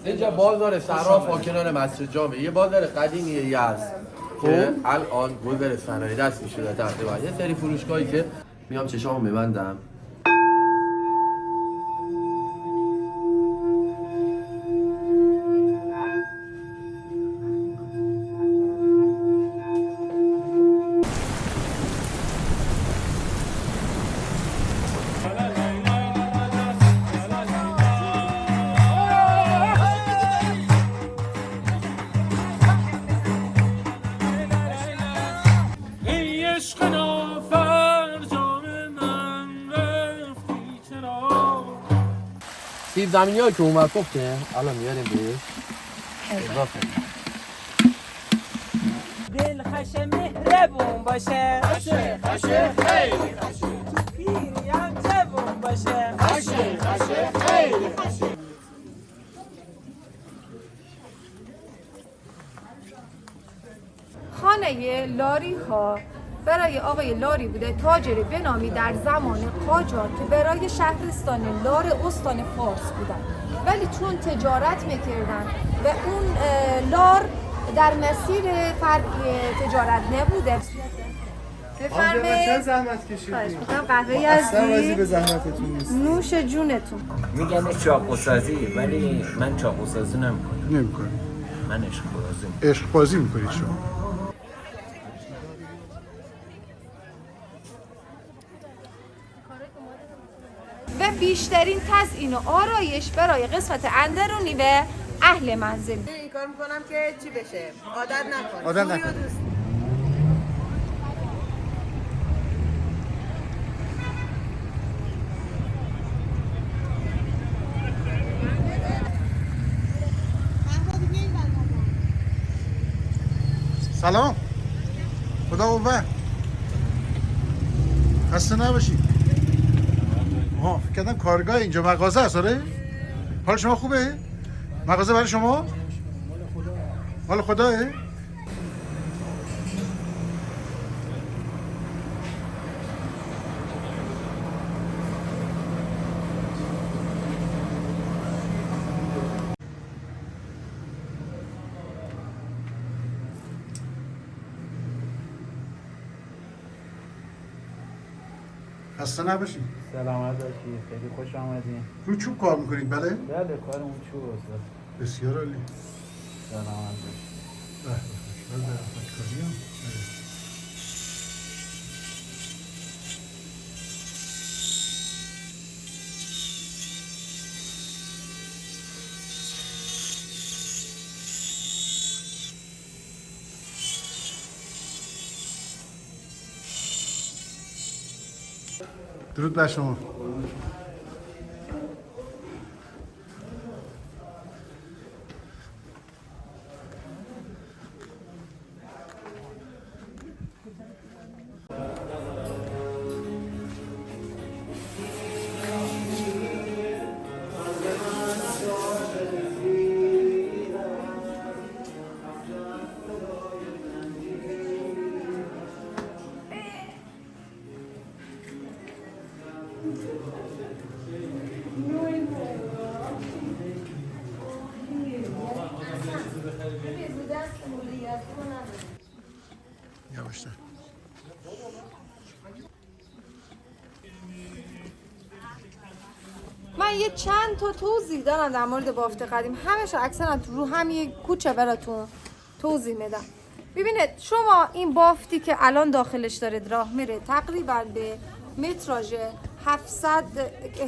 اینجا بازار صراف کنار مسجد جامعه، یه بازار قدیمی هست که الان گذر صنایع دست میشه تقریبا. یه سری فروشگاهی که میام چشامو میبندم. سیب زمینی ها که اومد گفته الان میاریم بهش اضافه. دل خشه مهربون باشه، خشه خیلی خشه، پیری هم جوون باشه، خشه خیلی خشه. خانه لاری ها برای آقای لاری بوده، تاجری به نامی در زمان قاجار که برای شهرستان لار استان فارس بودن، ولی چون تجارت میکردن و اون لار در مسیر تجارت نبوده. بفرمایید. چه زحمت کشیدید؟ خواهش می‌کنم. قهوه اصلا راضی یزدی به زحمتتون نیست. نوش جونتون. میگن چاقوسازی، ولی من چاقوسازی نمیکنم. نمی‌کنی. من عشق بازی. عشق بازی می‌کنید شما. و بیشترین تزیین و آرایش برای قسمت اندرونی و اهل منزل. این کار میکنم که چی بشه؟ عادت نکنه. عادت نکنه. سلام. خدا قوت. خسته نباشید. فکر کردم کارگاه اینجا مغازه است. آره؟ حال شما خوبه؟ مغازه برای شما؟ مال خداه؟ خسته نباشید. سلامت باشید. خیلی خوش آمدین. رو چوب کار میکنید بله؟ بله کارمون چوب استاد. بسیار عالی. سلامت باشید. درود بر شما. یواشتر. من یه چند تا توضیح دارم در مورد بافت قدیم، همش اکثرا رو همین کوچه براتون توضیح میدم. ببینید شما این بافتی که الان داخلش دارید راه میره تقریبا به متراژ 700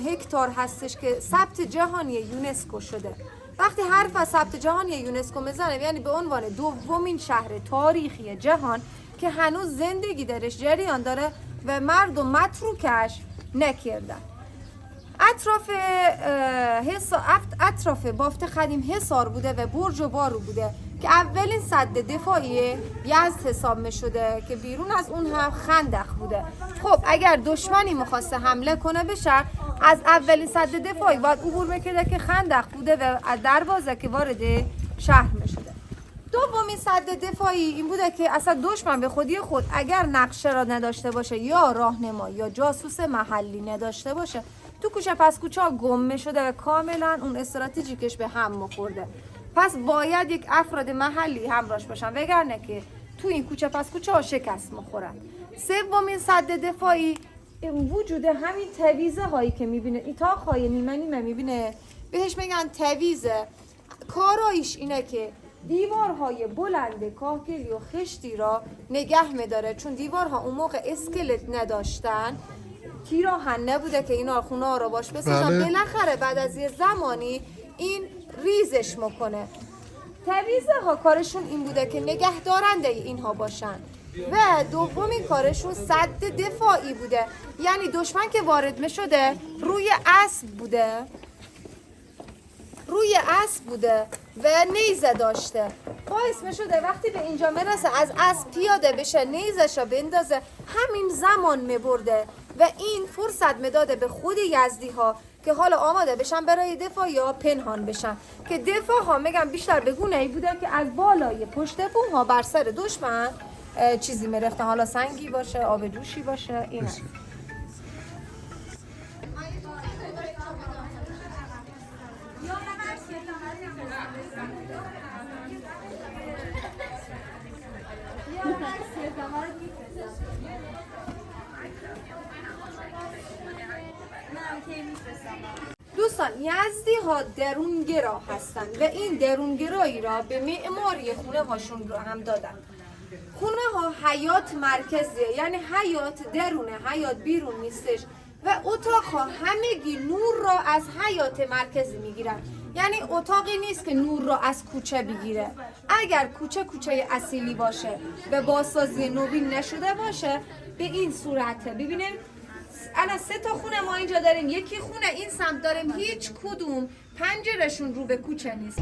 هکتار هستش که ثبت جهانی یونسکو شده. وقتی حرف از ثبت جهانی یونسکو میزنه یعنی به عنوان دومین شهر تاریخی جهان که هنوز زندگی درش جریان داره و مردم متروکش نکردن. اطراف بافت قدیم حصار بوده و برج و بارو بوده که اولین سد دفاعی یزد حساب می شده که بیرون از اون هم خندق بوده. خب اگر دشمنی میخواسته حمله کنه به شهر از اولین سد دفاعی باید عبور میکرده که خندق بوده و از دروازه که وارد شهر می شده. دومین سد دفاعی این بوده که اصلا دشمن به خودی خود اگر نقشه را نداشته باشه یا راهنما یا جاسوس محلی نداشته باشه تو کوچه پس کوچه ها گم شده و کاملا اون استراتژیکش به هم مخورده. پس باید یک افراد محلی همراهش باشن وگرنه که تو این کوچه پس کوچه ها شکست میخورن. سومین سد دفاعی وجود همین تویزه هایی که میبینه، اتاق های نیمه نیمه میبینه، بهش میگن تویزه. کارایش اینه که دیوارهای بلند کاهگلی و خشتی را نگه میداره، چون دیوارها اون موقع اسکلت نداشتن، تیراهن نبوده که اینا خونه ها رو باش بسازن. بله. بالاخره بعد از یه زمانی این ریزش میکنه. تویزه ها کارشون این بوده که نگه دارنده اینها باشن و دومین کارشون سد دفاعی بوده، یعنی دشمن که وارد میشده روی اسب بوده و نیزه داشته، باعث میشده وقتی به اینجا میرسه از اسب پیاده بشه، نیزش رو بندازه، همین زمان میبرده و این فرصت میداده به خود یزدی ها که حالا آماده بشن برای دفاع یا پنهان بشن. که دفاع ها میگم بیشتر به گونه ای بوده که از بالای پشت بوم ها بر سر دشمن چیزی میرفته، حالا سنگی باشه، آب جوشی باشه. این دوستان، یزدی ها درونگرا هستن و این درونگرایی را به معماری خونه هاشون رو هم دادن. خونه ها حیات مرکزیه، یعنی حیات درونه، حیات بیرون نیستش و اتاق ها همگی نور را از حیات مرکزی میگیرن، یعنی اتاقی نیست که نور را از کوچه بگیره. اگر کوچه اصیلی باشه و بازسازی نوین نشده باشه به این صورته. ببینیم الان 3 تا خونه ما اینجا داریم، یکی خونه این سمت داریم، هیچ کدوم پنجرشون رو به کوچه نیست.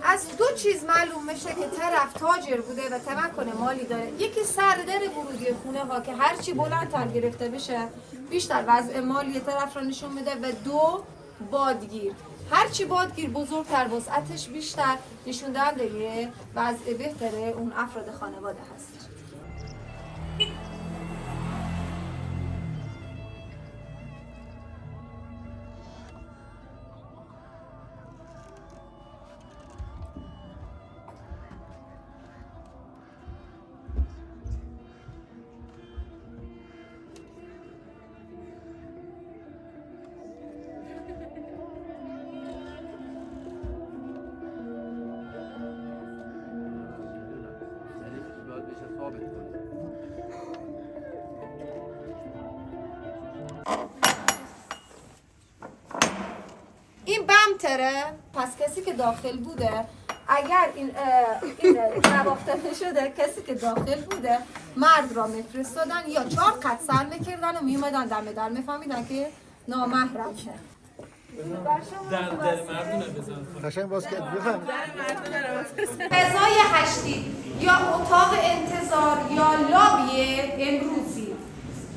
از 2 چیز معلوم میشه که طرف تاجر بوده و تمکن مالی داره. یکی سردر ورودی خونه ها که هرچی بلندتر گرفته بشه بیشتر وضع مالی طرف را نشون میده و 2 بادگیر، هرچی بادگیر بزرگتر وسعتش بیشتر نشون دهنده وضع بهتره اون افراد خانواده هست. این بمتره، پس کسی که داخل بوده اگر این نواخته شده، کسی که داخل بوده مرد را میفرستادن یا 4 قط سر میکردن و میومدن دم در میفهمیدن که نامحرم شه. در مردونه بزن قشنگ باز کرد بفهم. فضای هشتی یا اتاق انتظار یا لابی امروزی،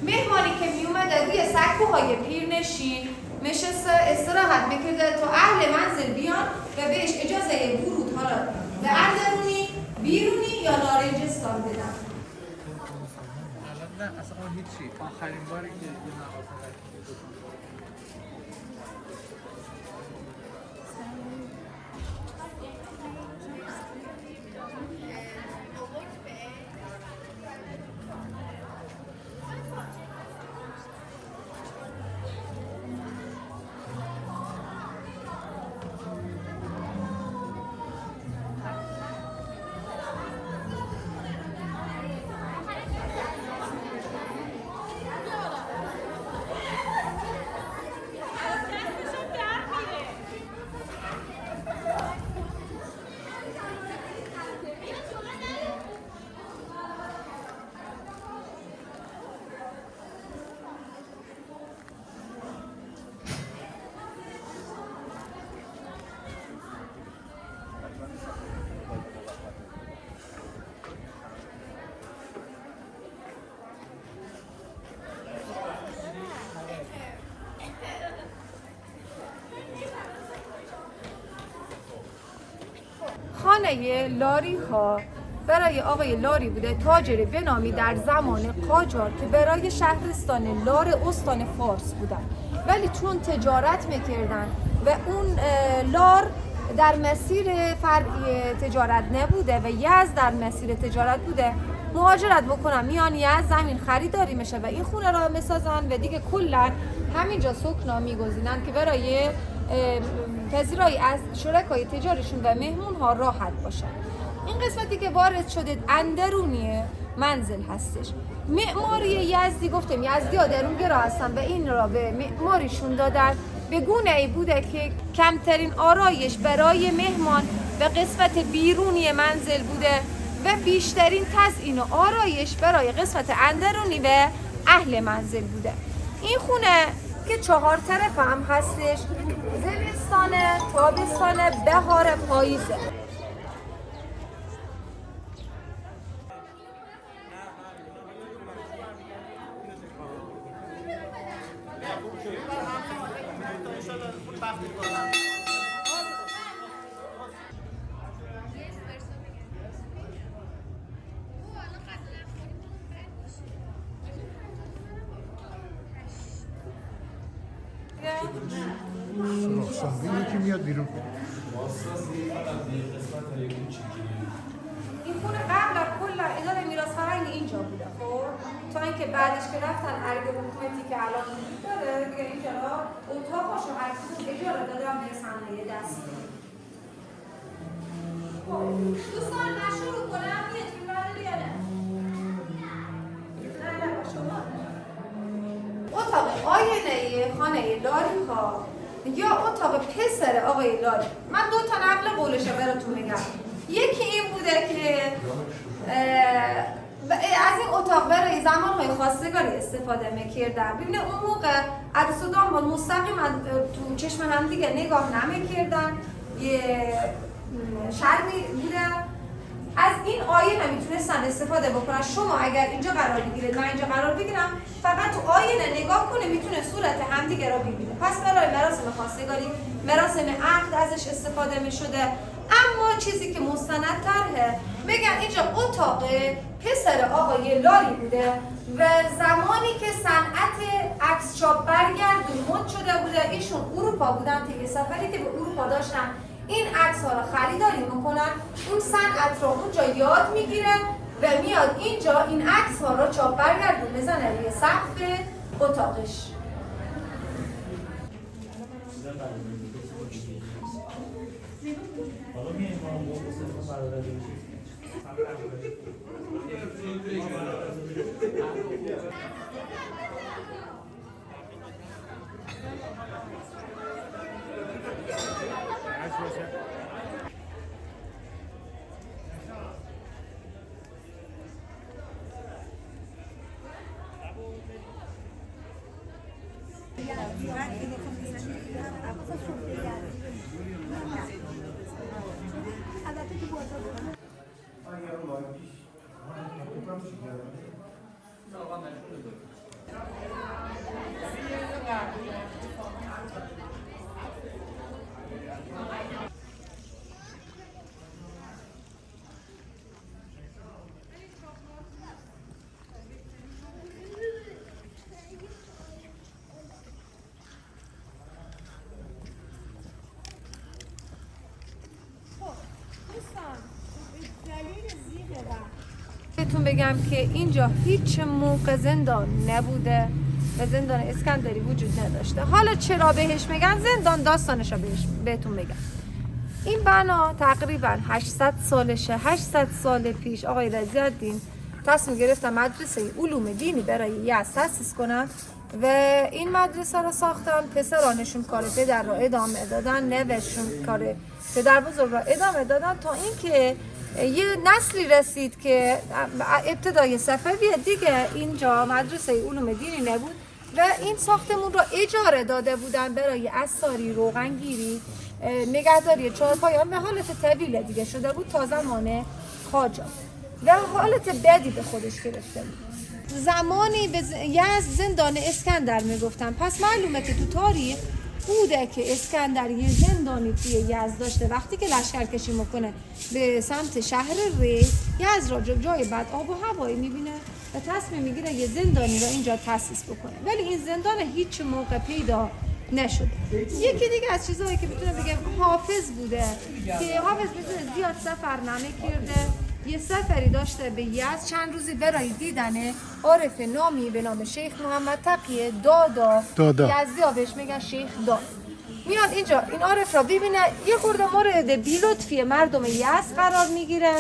مهمانی که میومده روی سکوهای پیرنشین نشسته استراحت میکرده تا اهل منزل بیان و بهش اجازه ورود حالا به اندرونی، بیرونی یا نارنجستان بدن. نه اصلا هیچی. آخرین باری که یه مغازه خانه لاری ها برای آقای لاری بوده، تاجر بنامی در زمان قاجار که برای شهرستان لار استان فارس بودن، ولی چون تجارت میکردن و اون لار در مسیر فرعی تجارت نبوده و یزد در مسیر تجارت بوده، مهاجرت بکنن میان یزد، زمین خریداری میشه و این خونه را میسازن و دیگه کلا همینجا سکنا میگزینن که برای پذیرایی از شرکای تجاریشون و مهمون ها راحت باشن. این قسمتی که وارد شده اندرونی منزل هستش. معماری یزدی گفتم یزدی ها درونگرا هستن و این را به معماریشون دادن به گونه ای بوده که کمترین آرایش برای مهمان به قسمت بیرونی منزل بوده و بیشترین تزیین و آرایش برای قسمت اندرونی و اهل منزل بوده. این خونه که 4 طرف هم هستش، زمستان، تابستان، بهار، پاییزه. یکی میاد بیرون. این خونه قبل کلا اداره میراث فرهنگ اینجا بوده، خب تا اینکه بعدش که رفتن ارگ حکومتی که الان وجود داره دیگه اینجا را اتاقاشو هر کدوم اجاره دادن به صنایع دستی. خب دوستان من شروع کنم یه تیم برای یا نه؟ نه شما اتاق آینه خانه لاری ها یا اتاق پسر آقای لاری، من 2 تا نقل قولش رو براتون میگم. یکی این بوده که از این اتاق برای زمانهای خواستگاری استفاده میکردن. ببینه اون موقع عروس و داماد مستقیم تو چشم هم دیگه نگاه نمیکردن، یه شرمی بوده. از این آینه میتونستن استفاده بکنن. شما اگر اینجا قرار بگیرید من اینجا قرار بگیرم، فقط تو آینه نگاه کنه میتونه صورت همدیگه را ببینه. پس برای مراسم خواستگاری، مراسم عقد ازش استفاده میشده. اما چیزی که مستندتره میگن اینجا اتاق پسر آقای لاری بوده و زمانی که صنعت عکس چاپ برگردون مد شده بوده، ایشون اروپا بودن، طی سفری که به اروپا داشتن این عکس ها را خریداری میکنن، اون صنعت را اونجا یاد میگیره و میاد اینجا این عکس ها را چاپ برگردون میزنه روی سقف اتاقش. بهتون بگم که اینجا هیچ موقع زندان نبوده و زندان اسکندری وجود نداشته. حالا چرا بهش میگن زندان، داستانش رو بهتون بگم. این بنا تقریبا 800 سالشه. 800 سال پیش آقای رضی‌الدین تصمیم گرفتن مدرسه علوم دینی برای یزد تأسیس کنن و این مدرسه رو ساختن. پسرانشون کار پدر رو ادامه دادن، نوشون کار پدر بزرگ رو ادامه دادن تا اینکه یه نسلی رسید که ابتدای صفویه دیگه اینجا مدرسه علوم دینی نبود و این ساختمون رو اجاره داده بودن برای اساری، روغنگیری، نگهداری چهارپایان به حالت طویل دیگه شده بود تا زمان قاجار و حالت بدی به خودش گرفته بود. زمانی به یزد زندان اسکندر میگفتن. پس معلومه که تو تاریخ بوده که اسکندر یه زندانی توی یزد داشته. وقتی که لشکرکشی میکنه به سمت شهر ری، یزد را جای بد آب و هوایی میبینه و تصمیم میگیره یه زندانی را اینجا تأسیس بکنه، ولی این زندان هیچ موقع پیدا نشد. یکی دیگه از چیزهایی که میتونه بگم حافظ بوده که حافظ میتونه زیاد سفر نمیکرده. یه سفری داشته به یزد، چند روزی برای دیدن عارف نامی به نام شیخ محمد تقی دادا. یزدی ها بهش میگن شیخ داد. میاد اینجا این عارف را ببینه، یه خورده مورد بی‌لطفی مردم یزد قرار میگیره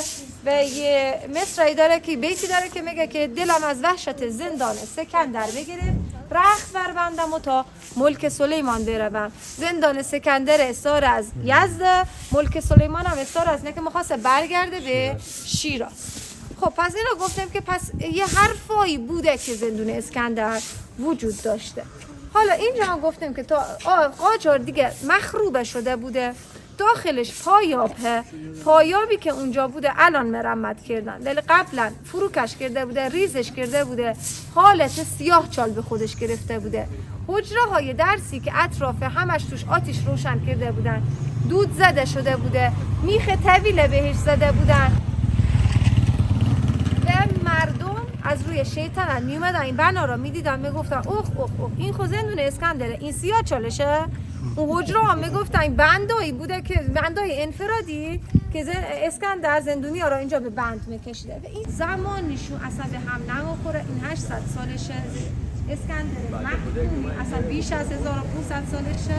و یه مصرعی داره که بیتی داره که میگه که دلم از وحشت زندان سکندر بگیره، رخت بربندم و تا ملک سلیمان بروم. زندان سکندر استار از یزد، ملک سلیمان هم استار از نه که میخواسته برگرده به شیراز. خب پس اینو گفتیم که پس یه حرفایی بوده که زندون اسکندر وجود داشته. حالا اینجا هم گفتیم که تا قاجار دیگه مخروبه شده بوده، داخلش پایابی که اونجا بوده الان مرمت کردن، ولی قبلا فروکش کرده بوده، ریزش کرده بوده، حالت سیاه چال به خودش گرفته بوده. حجره های درسی که اطراف همش توش آتیش روشن کرده بودن، دود زده شده بوده، میخ طویل بهش زده بودن و مردم از روی شیطنت میومدن این بنا را میدیدن میگفتن اوه این خود زندون اسکندره، این سیاه چالشه. اون حجره ها میگفتن این بندایی بوده که بندای انفرادی که اسکندر زندونی ها را اینجا به بند میکشیده و این زمانشون اصلا به هم نمیخوره. این 800 سالشه اسکندر محکومی، اصلا بیش از 1500 سالشه.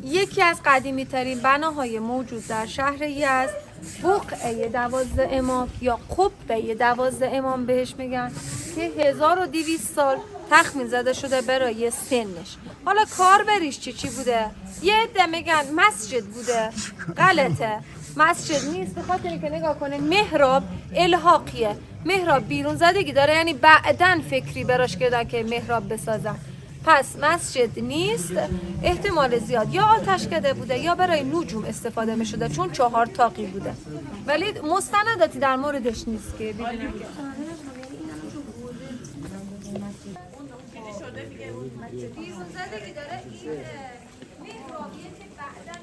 یکی از قدیمی ترین بناهای موجود در شهر یزد بقعه 12 امام یا قبه 12 امام بهش میگن که 1200 سال تخمین زده شده برای سنش. حالا کاربریش چی بوده؟ یه عده میگن مسجد بوده، غلطه، مسجد نیست، به خاطر اینکه نگاه کنین محراب الحاقیه، محراب بیرون زدگی داره، یعنی بعدن فکری براش کردن که محراب بسازن. پس مسجد نیست، احتمال زیاد یا آتش کده بوده یا برای نجوم استفاده می شده چون 4 تاقی بوده، ولی مستنداتی در موردش نیست که ببینیم. بیرون زدگی داره این محرابیه که بعدن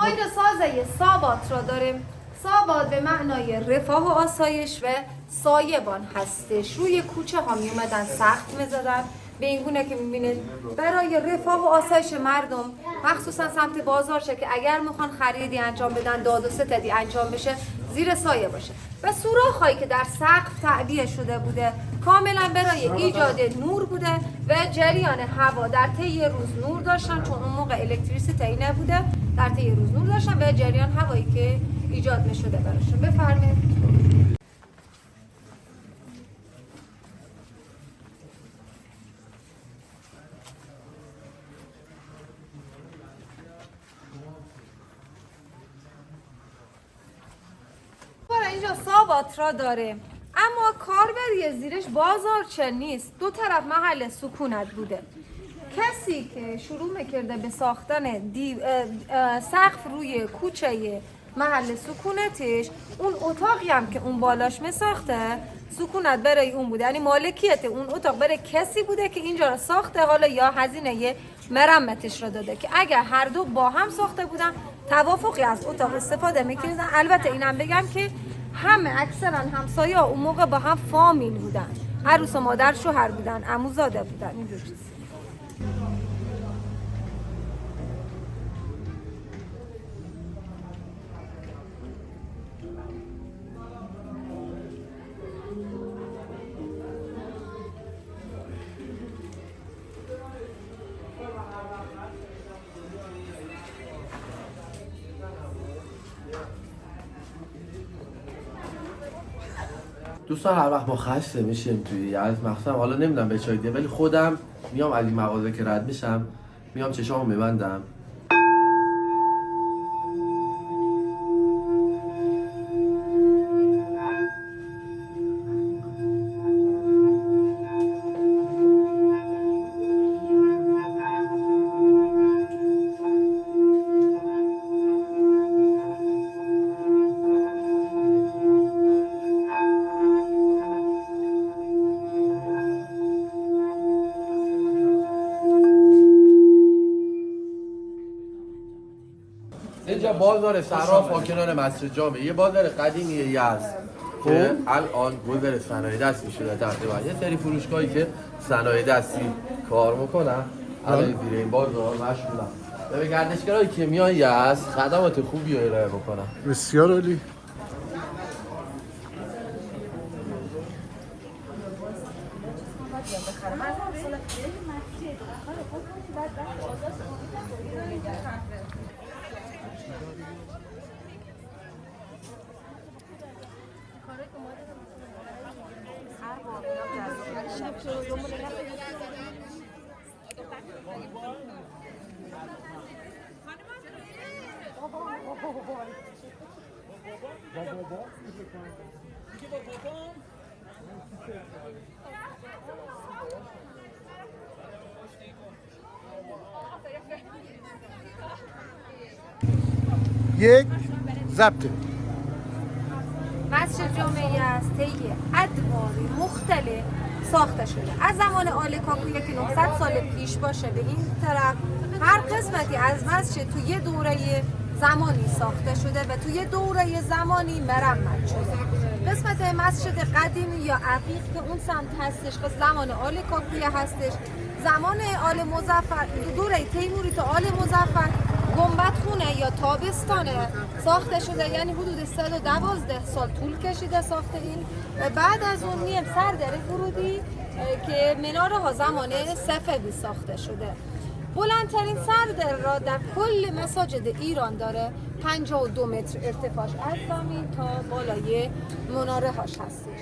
قاید سازه سابات را داریم. سابات به معنای رفاه و آسایش و سایبان هستش. روی کوچه ها می اومدن سخت می‌زدن به این گونه که می‌بینید برای رفاه و آسایش مردم، مخصوصا سمت بازار شه که اگر میخوان خریدی انجام بدن، داد و ستدی انجام بشه، زیر سایه باشه. و سوراخ‌هایی که در سقف تعبیه شده بوده کاملا برای ایجاد نور بوده و جریان هوا. در طی روز نور داشتن، چون اون موقع الکتریسیته نبوده، در طی روز نور داشتن و جریان هوایی که ایجاد می‌شده براشون. بفرمایید. اینجا سابات را داره، اما کاربری زیرش بازارچه نیست. دو طرف محل سکونت بوده. کسی که شروع میکرده به ساختن سقف روی کوچه محل سکونتش، اون اتاقی هم که اون بالاش میساخته سکونت برای اون بوده، یعنی مالکیت اون اتاق برای کسی بوده که اینجا را ساخته، حالا یا هزینه مرمتش را داده، که اگر هر دو با هم ساخته بودن توافقی از اتاق استفاده میکردن. البته اینم بگم که همه اکثرا همسایه‌ها اون موقع با هم فامیل بودن، عروس و مادر شوهر بودن، عموزاده بودن، اینجور چیز. دوستان هر وقت ما خسته میشیم توی یزد، مخصوصا حالا نمیدونم به چای دیگه، ولی خودم میام از این مغازه که رد میشم میام چشامو میبندم، اینجا بازار صراف کنار مسجد جامع، یه بازار قدیمی یزد که الان گذر صنایع دستی شده تقریبا. یه سری فروشگاهی که صنایع دستی کار میکنن الان زیر این بازار مشغولن و به گردشگرایی که میان یزد خدمات خوبی رو ارائه میکنن. بسیار عالی. یک ضبطه مسجد جامعی است طی ادوار مختلف ساخته شده. از زمان آل کاکویه که 900 سال پیش باشه به این طرف، هر قسمتی از مسجد تو یه دوره زمانی ساخته شده و تو یه دوره زمانی مرمت شده. قسمت مسجد قدیمی یا عقیق که اون سمت هستش که زمان آل کاکویه هستش، زمان آل مظفر، دوره تیموری تا آل مظفر گنبد خونه یا تابستانه ساخته شده، یعنی حدود 112 سال طول کشیده ساخته این. و بعد از اون میم سردر ورودی که مناره ها زمان صفوی ساخته شده. بلندترین سردر را در کل مساجد ایران داره، 52 متر ارتفاعش از زمین تا بالای مناره هاش هستش.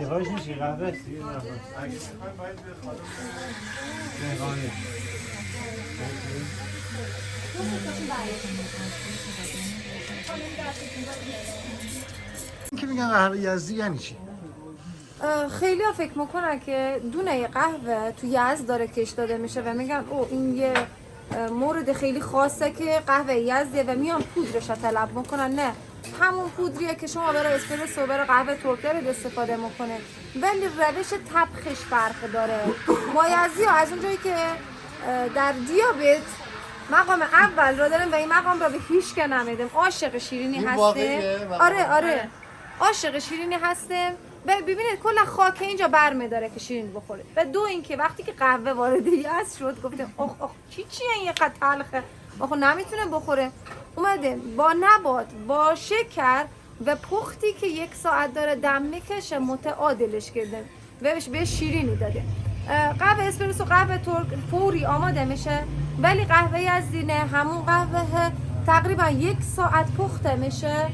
سیغاش نیستی قهوه استی که میگن قهوه یزدی یعنی چی؟ خیلی ها فکر میکنن که دونه قهوه تو یزد داره کش داده میشه و میگن او این یه مورد خیلی خاصه که قهوه یزدیه و میان پودرش رو طلب میکنن. نه، همون پودریه که شما برای اسپرسو برای قهوه ترک استفاده میکنه، ولی روش طبخش فرق داره. ما یزدی ها از اونجایی که در دیابت مقام اول را داریم و این مقام را به هیچ که نمیدیم. عاشق شیرینی هستیم. آره عاشق شیرینی هستیم. ببینید کلا خاک اینجا برمی‌داره که شیرین بخوره. و دو اینکه وقتی که قهوه وارد یزد شد گفتیم اخ چیه این قد تلخه، آخه نمیتونه بخوره. اومده با نبات با شکر و پختی که 1 ساعت داره دم میکشه متعادلش کرده و به شیرینی داده. قهوه اسپرسو قهوه ترک فوری آماده میشه، ولی قهوه یزدی نه، همون قهوه تقریبا 1 ساعت پخته میشه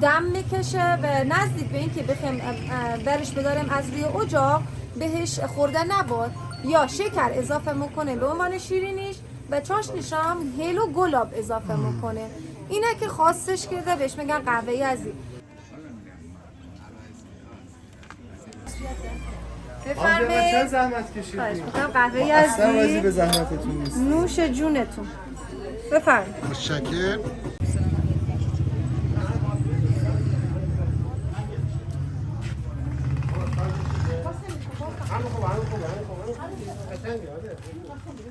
دم میکشه و نزدیک به این که بخیم برش بداریم از روی اجاق بهش خورده نبات یا شکر اضافه میکنه به عنوان شیرینیش و چاشنیش هم هیل و گلاب اضافه میکنه. اینه که خاصش کرده بهش میگن قهوه یزدی. بفرمایید. چه زحمت کشیدی؟ قهوه یزدی به زحمتتون نیست. نوش جونتون. بفرمایید. متشکرم.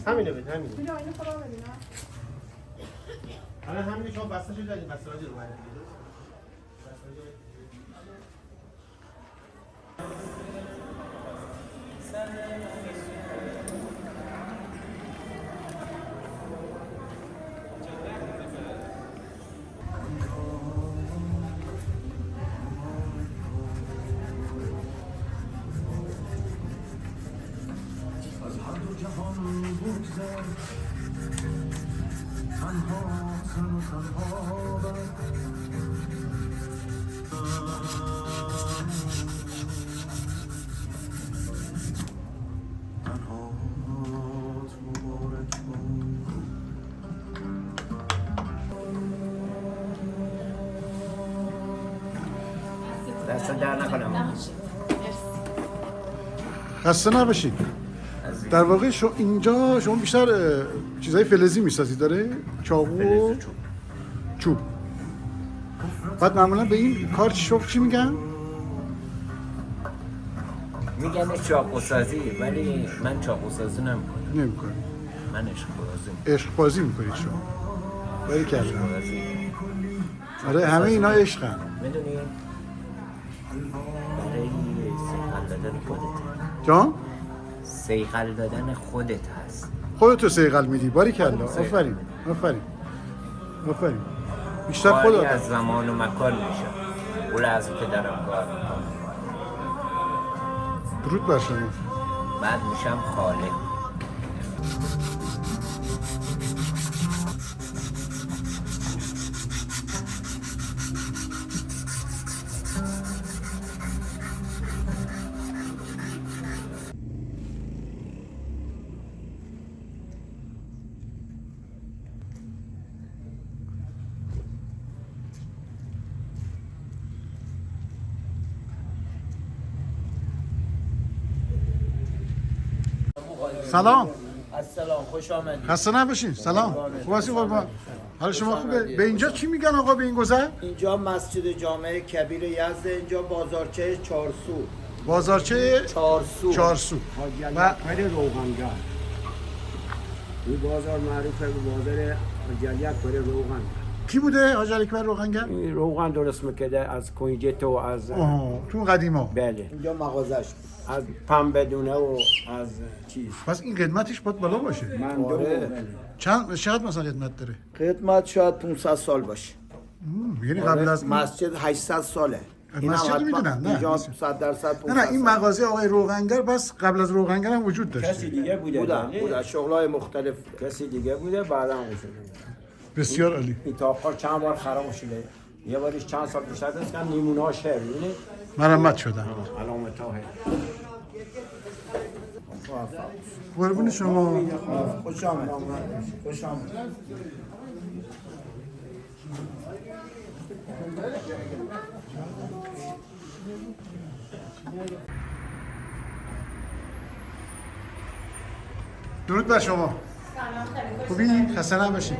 همینه بده همینه. آره همینه شما بسته شده دادیم بسته رو باید. دست در نکنم. خسته نباشید. در واقع اینجا شما بیشتر چیزای فلزی میسازید داره؟ چاقو و چوب. بعد معمولا به این کار چی میگن؟ میگن چاقو سازی، ولی من چاقو سازی نمیکنم. من عشق بازی. عشق بازی میکنید شما. ولی کردم. بازی. آره همه اینا عشقن. میدونی برای سیقل دادن خودت. جان؟ سیقل دادن خودت هست. خودتو سیقل میدی. باری کلا. آفرین. بیشتر خالی خودت. از زمان و مکان میشه. اون لحظه که دارم کار میکنم. درود بر شما. بعد میشم خالق. سلام. السلام خوش آمدید. خسته نباشین. سلام. خوب هستی قربان؟ حال شما خوبه؟ به اینجا چی میگن آقا به این گذر؟ اینجا مسجد جامع کبیر یزد، اینجا بازارچه چارسو. بازارچه چارسو. و پر روغنگر. این بازار معروفه به بازار جلیت پر روغن. کی بوده حاج اکبر روغنگر؟ روغن درست میکرده از کنجد و از تو قدیما. بله. اینجا مغازش از پنبه و از چیز. پس این قدمتش باید بالا باشه. من بله. چقدر مثلا قدمت داره؟ خدمت شاید 500 سال باشه. یعنی قبل از مسجد 800 ساله. مسجد میدونن نه. اینجا 100% 500. نه این مغازه آقای روغنگر بس قبل از روغنگر هم وجود داشت. کسی دیگه بوده. بودن شغلای مختلف. کسی دیگه بوده بعدا شده. بسیار عالی. اتاقا چند بار خراب شده. یه باریش چند سال بیشتر دست کردن نیمونه ها شهر ببینید مرمت شدن. علامت ها قربون شما. خوش آمد. خوش آمد. درود بر شما. خوبی؟ خسته نباشید.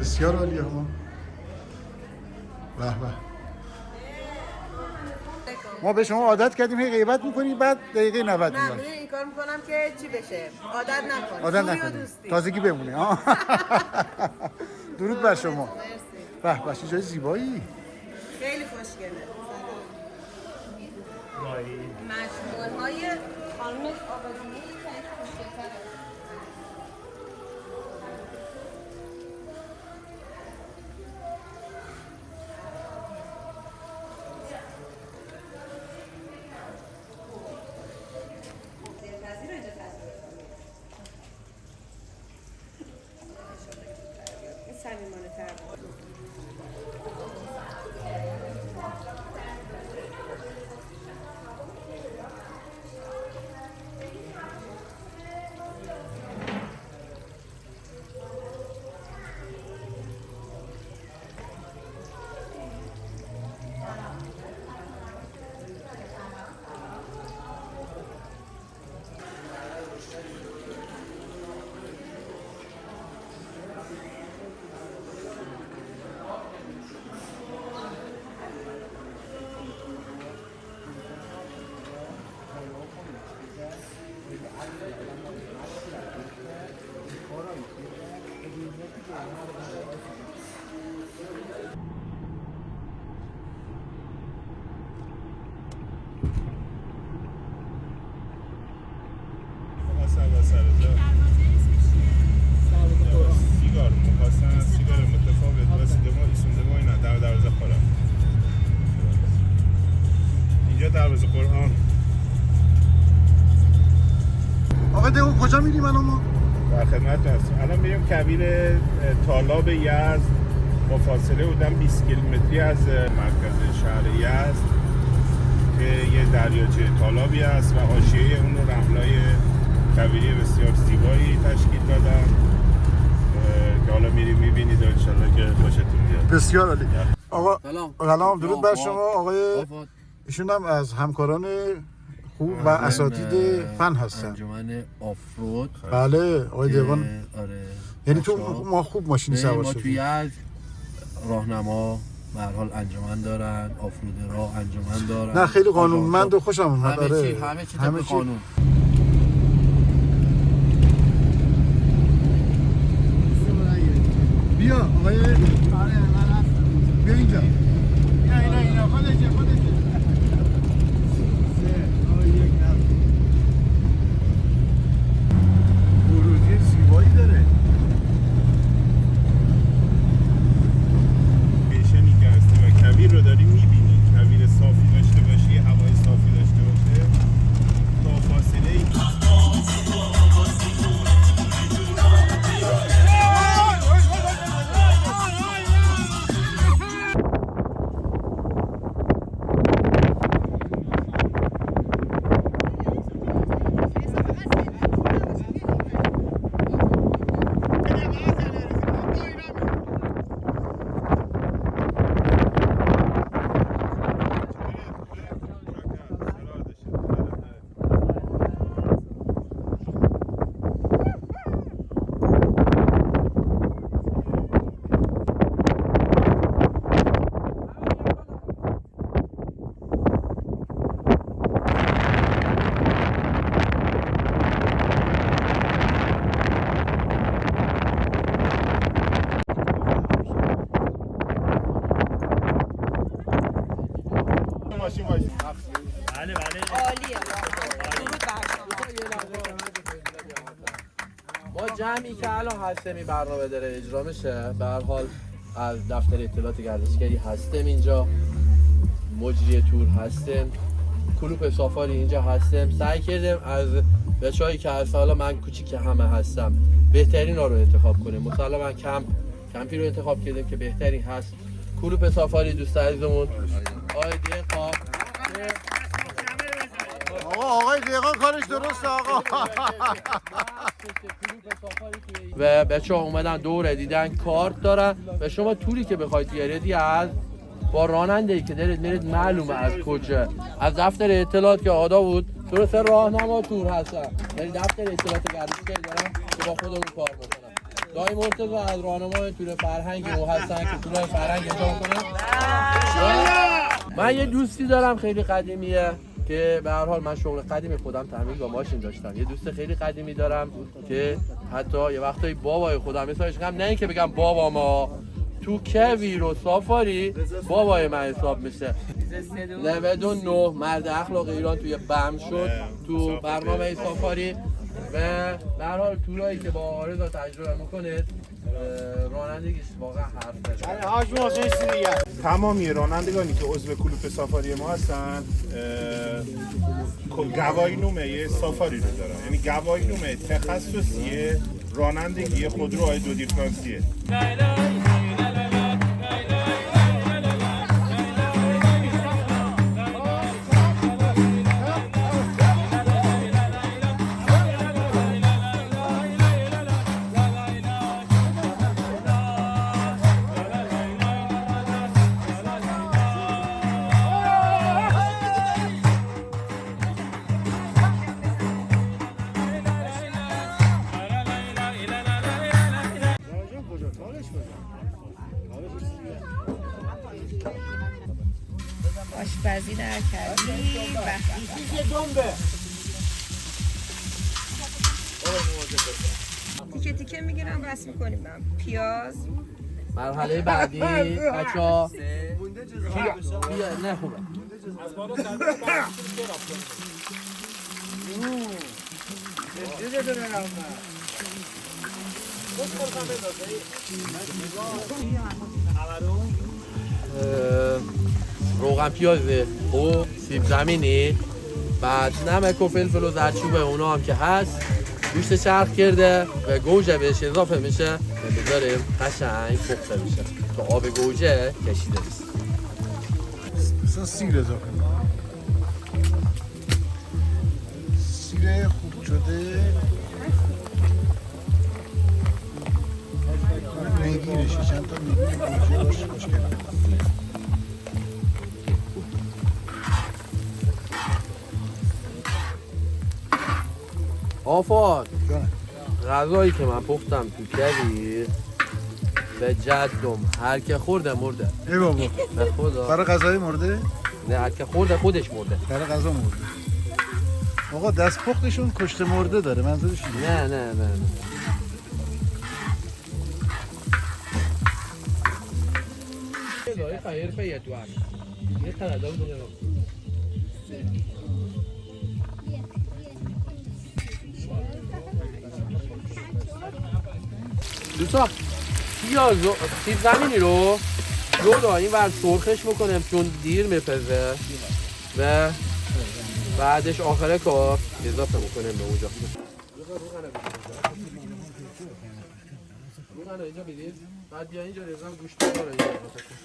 بسیار عالی ها. به به. ما به شما عادت کردیم هی غیبت میکنی بعد دقیقه 90 نه میاد. میدونی این کار میکنم که چی بشه عادت نکنی عادت خوبی و نکنی. دوستی. تازگی بمونه. ها. درود بر شما. به به چه جای زیبایی. خیلی خوشگله مجموعه های خانم آبادینی خیلی خوشگل‌تره. صمیمانه تر بود. سیگار مخواستن سیگار متفاوت واسیده ما ایسونده ما اینا در دروازه قرآن اینجا دروازه قرآن. آقا دیگه کجا میریم الان ما؟ در خدمت هستیم. الان میریم کویر تالاب یزد با فاصله بودن 20 کیلومتری از مرکز شهر یزد که یه دریاچه تالابی است و حاشیه اون رو رملای کویری بسیار زیبایی تشکیل دادن که حالا میریم میبینید و انشالله که خوشتون بیاد. بسیار عالی. آقا سلام درود بر سلام. شما. آقای ایشون هم از همکاران خوب و اساتید فن هستن. انجمن آفرود. بله آقای دیوان. آره. یعنی تو ما خوب ماشینی سوار ما شدیم. توی از راهنما به هر حال انجمن دارن، آفرود راه انجمن دارن. نه خیلی قانونمند و خوشم اومد. همه چی قانون. بیا آقای آره من هستم. بیا اینجا. بیا اینا خودشه. ورودی زیبایی داره. پیشنی که هستی و کویر رو داری میبینی. کویر صافی داشته باشی، هوای صافی داشته باشه تا فاصله ای ماشین وایس. بله بله عالیه درود بر شما. ما جمعی که الان هستیم این برنامه داره اجرا میشه به هر حال از دفتر اطلاعات گردشگری هستیم اینجا، مجری تور هستیم، کلوپ سافاری اینجا هستیم. سعی کردیم از بچه‌هایی که هست حالا من کوچیک همه هستم بهترین ها رو انتخاب کنیم. مثلا من کمپی رو انتخاب کردیم که بهترین هست. کلوپ سافاری دوست عزیزمون آقای دقیقا. آقای دقیقا کارش درسته آقا. و بچه ها اومدن دوره دیدن کارت دارن و شما توری که بخواید بیارید از با راننده‌ای که دارید میرید معلومه از کجا، از دفتر اطلاعات که آدا بود درسته راهنما تور هستن، یعنی دفتر اطلاعات گردشگری دارن که با خودمون کار میکنن. دایی مرتضی از راهنمای تور فرهنگ رو هستن که تورای فرهنگ انجام کنن. من یه دوستی دارم خیلی قدیمیه که به هر حال من شغل قدیمی خودم تعمیر با ماشین داشتم. یه دوست خیلی قدیمی دارم که حتی یه وقتایی بابای خودم مثالش کنم، نه اینکه بگم بابا ما تو کویر و سافاری بابای من حساب میشه. 99 مرد اخلاق ایران توی بم شد تو برنامه سافاری و به هر حال تورایی که با آرزا تجربه میکنه رانندگیش واقعا حرف زده. تمامی رانندگانی که عضو کلوپ سافاری ما هستن گواهینامه سافاری رو دارن، یعنی گواهینامه تخصصی رانندگی خودروهای دو دیفرانسیه. آشپزی نکردی تیکه تیکه میگیرم بس میکنیم پیاز. مرحله بعدی بچه‌ها نه خوبه روغن پیازه و سیب زمینی، بعد نمک و فلفل و زردچوبه اونا هم که هست. گوشت چرخ کرده و گوجه بهش اضافه میشه و بذاریم قشنگ پخته میشه تا آب گوجه کشیده میشه. مثلا سیر اضافه سیر خوب شده میگیرشه، چند تا میگیر گوجه باشه خوشگل. آفاد غذایی که من پختم تو کویر به جدم هر که خورده مرده. ای بابا به خدا برای غذای مرده؟ نه هر که خورده خودش مرده. برای غذا مرده. آقا دست پختشون کشته مرده داره منظورش اینه؟ نه نه نه خیر فیه تو هم یه قرده بودونه دوستا پیاز سیب زمینی رو جدا این ور سرخش بکنم چون دیر میپزه و بعدش آخر کار اضافه میکنم به اونجا. روغن اینجا بدید بعد بیا اینجا رزم گوشت رو اینجا اضافه کنم.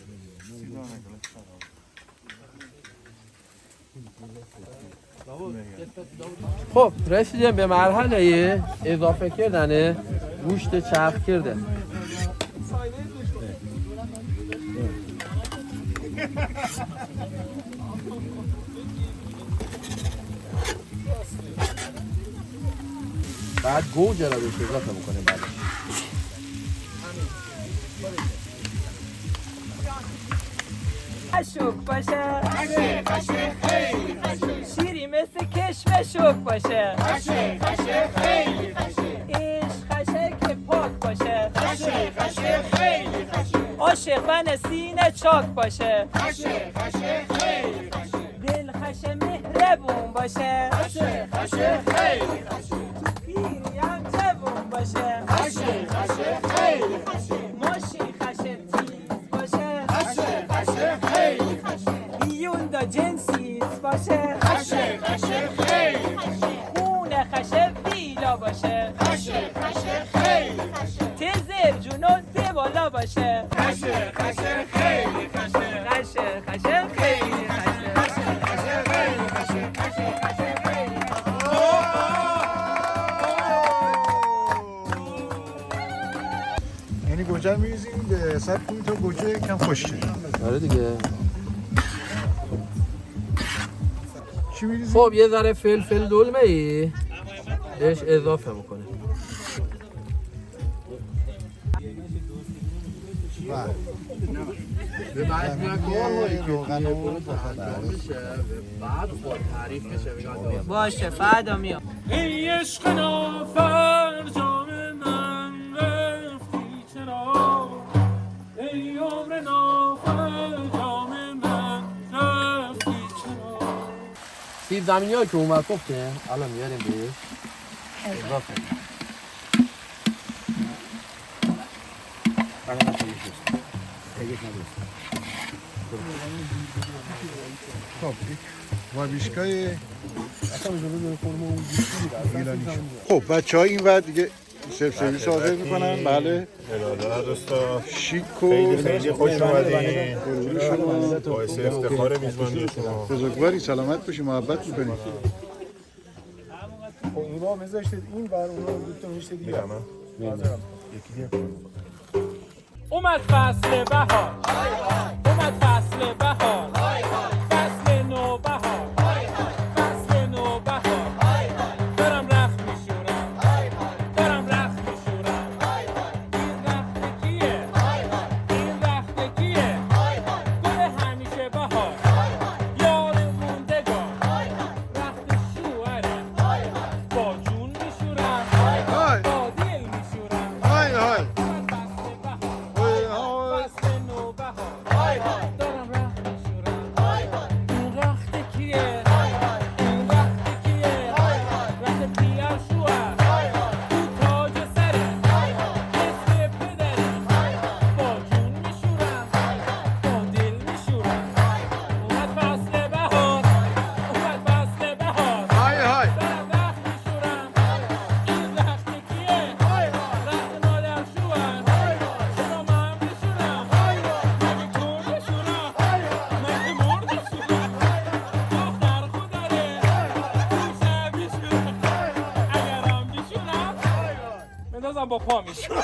خب رسیدیم به مرحله اضافه کردن گوشت چرخ کرده. بعد گوجه رو بهش اضافه میکنیم بعدش. شوک باشه خیلی شیری مثل کشم شوک باشه خیلی عشق خشه که پاک باشه خیلی عاشق من سینه چاک باشه خیلی دل خشه مهربون باشه خیلی تو پیری هم جوون باشه خیلی ماشین خشه تیز باشه خیلی بیوندا جنسیز باشه خیلی خونه خشه ویلا باشه خیلی تزر جونو دیوالا باشه خیلی بیشتر میریزیم به سب کنیم تا گوجه کم خشکه. آره دیگه. چی میریزیم؟ خب یه ذره فلفل دلمه ای بهش اضافه میکنه. به بعد میان کارهایی که روغن رو میشه بعد خود تعریف میشه میگن باشه فردا میام. ای عشق نافر جام من رفتی چرا ای عمر نافر جام من رفتی چرا. سیب زمینی ها که اومد گفته الان میاریم بهش اضافه. خب و بیشکای خب بچه های این ور دیگه سرویس حاضر میکنن. بله ارادت دوستا، شیک و خیلی خوش اومدین. باعث افتخار میزبانی شما. بزرگواری سلامت باشی، محبت میکنی. اونا میذاشتید این بر اونا دوتا میشتید این اومد فصل بهار، اومد فصل بهار، فصل نو بهار، فصل نو بهار. دارم رخت میشورم، دارم رخت میشورم. این رخت کیه؟ این رخت کیه؟ گل همیشه بهار، یار موندگار. رخت شوهره، با جون میشورم، با دل میشورم. های های فصل نو بهار، دارم رخت میشورم. این رخت کیه؟ این رخت کیه؟ رخت پیار شوهر، تو تاج سره، مثل پدره. با جون میشورم، با دل میشورم. اومد فصل بهار، اومد فصل بهار. های های دارم رخت میشورم. این رخت کیه؟ رخت مادر شوهر. شما من بشورم، مگه کور بشورم، مگه مرد بشورم. دختر خودره، روشه بیشورم. اگرم بیشورم بندازم با پا میشورم.